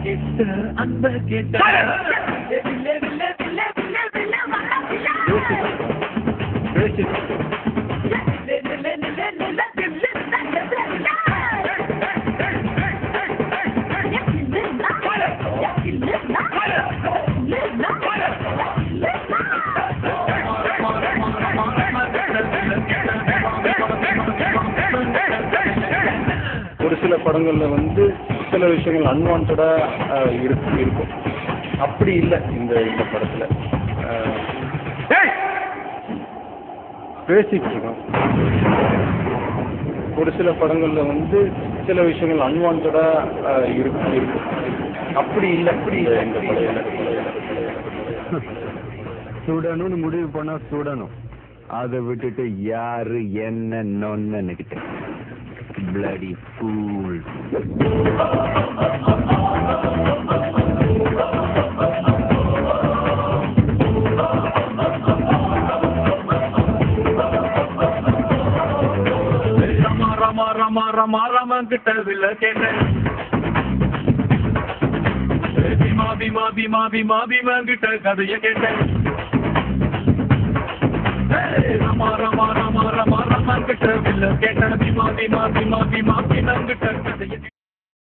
கிட்ட அந்த கிட்ட ஒரு சில படங்கள்ல வந்து சில விஷயங்கள் அன்வான்டா இருக்கும். அப்படி இல்லை இந்த படத்துல. பேசிட்டு இருக்கோம். ஒரு சில படங்கள்ல வந்து சில விஷயங்கள் அன்வான்டா இருக்கும். அப்படி இல்லை இந்த படத்துல. சுடணும்னு முடிவு பண்ணா சுடணும். அதை விட்டுட்டு யாரு என்ன நொன்னுக்கிட்ட bloody fool. ரமா கிட்ட வில்ல கேட்டேன். பீமா கிட்ட கதைய கேட்டேன். ரமா கிட்ட வில்ல கேட்டேன். பீமா கிட்ட கதைய